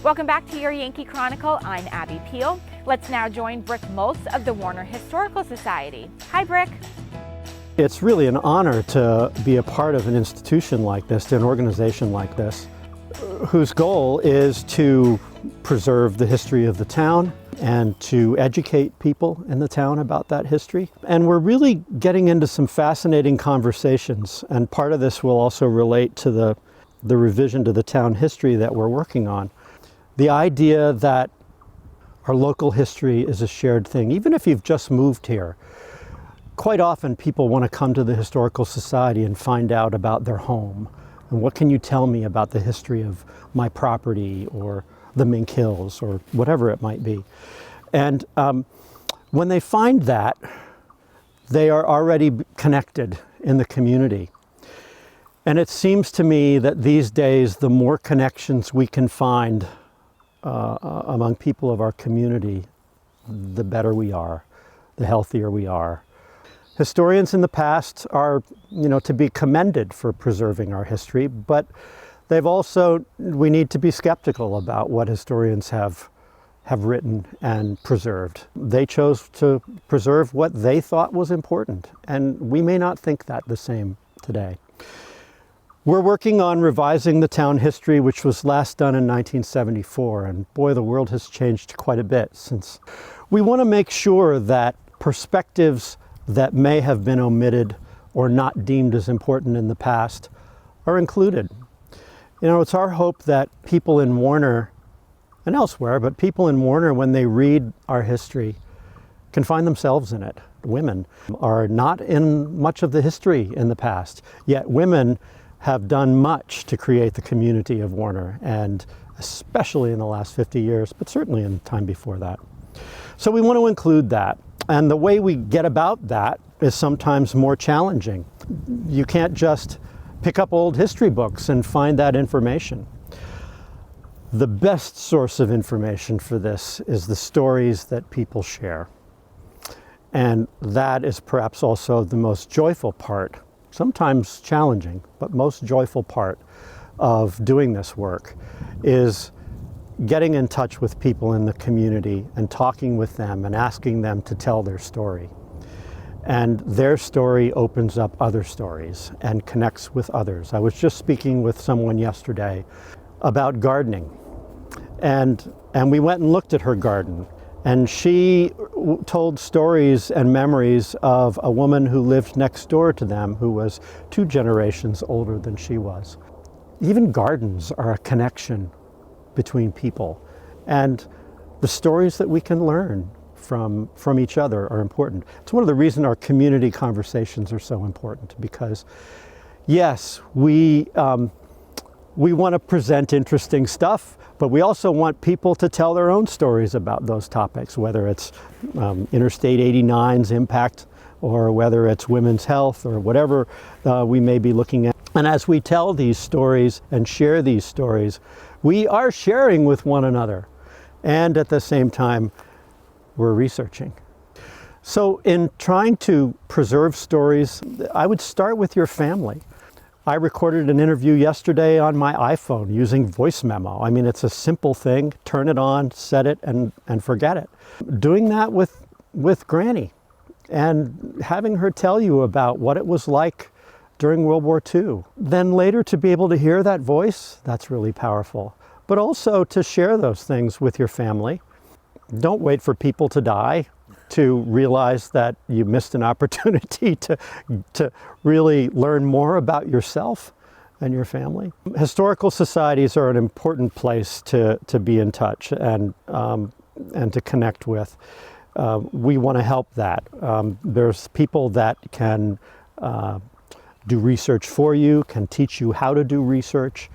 Welcome back to your Yankee Chronicle. I'm Abby Peel. Let's now join Brick Moltz of the Warner Historical Society. Hi, Brick. It's really an honor to be a part of an institution like this, an organization like this, whose goal is to preserve the history of the town and to educate people in the town about that history. And we're really getting into some fascinating conversations, and part of this will also relate to the revision to the town history that we're working on. The idea that our local history is a shared thing, even if you've just moved here. Quite often people want to come to the Historical Society and find out about their home. And what can you tell me about the history of my property or the Mink Hills or whatever it might be. And when they find that, they are already connected in the community. And it seems to me that these days, the more connections we can find among people of our community, the better we are, the healthier we are. Historians in the past are, to be commended for preserving our history, but we need to be skeptical about what historians have written and preserved. They chose to preserve what they thought was important, and we may not think that the same today. We're working on revising the town history, which was last done in 1974, and boy, the world has changed quite a bit since. We want to make sure that perspectives that may have been omitted or not deemed as important in the past are included. It's our hope that people in Warner and elsewhere, but people in Warner, when they read our history, can find themselves in it. Women are not in much of the history in the past, yet women have done much to create the community of Warner, and especially in the last 50 years, but certainly in the time before that. So we want to include that. And the way we get about that is sometimes more challenging. You can't just pick up old history books and find that information. The best source of information for this is the stories that people share. And that is perhaps also the most joyful part, sometimes challenging, but most joyful part of doing this work is getting in touch with people in the community and talking with them and asking them to tell their story. And their story opens up other stories and connects with others. I was just speaking with someone yesterday about gardening, and we went and looked at her garden, and she told stories and memories of a woman who lived next door to them who was 2 generations older than she was. Even gardens are a connection between people, and the stories that we can learn from each other are important. It's one of the reasons our community conversations are so important, because yes, we want to present interesting stuff, but we also want people to tell their own stories about those topics, whether it's Interstate 89's impact or whether it's women's health or whatever we may be looking at. And as we tell these stories and share these stories, we are sharing with one another, and at the same time, we're researching. So in trying to preserve stories, I would start with your family. I recorded an interview yesterday on my iPhone using voice memo. I mean, it's a simple thing. Turn it on, set it, and forget it. Doing that with Granny and having her tell you about what it was like during World War II. Then later to be able to hear that voice, that's really powerful. But also to share those things with your family. Don't wait for people to die to realize that you missed an opportunity to really learn more about yourself and your family. Historical societies are an important place to be in touch and to connect with. We want to help that. There's people that can do research for you, can teach you how to do research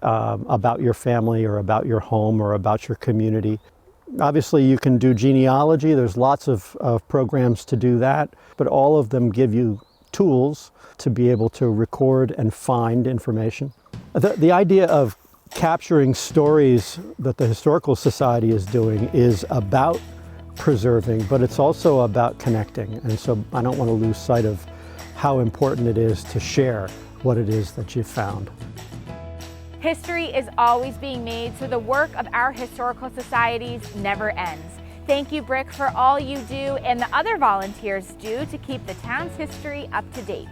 about your family or about your home or about your community. Obviously, you can do genealogy. There's lots of programs to do that, but all of them give you tools to be able to record and find information. The idea of capturing stories that the Historical Society is doing is about preserving, but it's also about connecting. And so I don't want to lose sight of how important it is to share what it is that you've found. History is always being made, so the work of our historical societies never ends. Thank you, Brick, for all you do and the other volunteers do to keep the town's history up to date.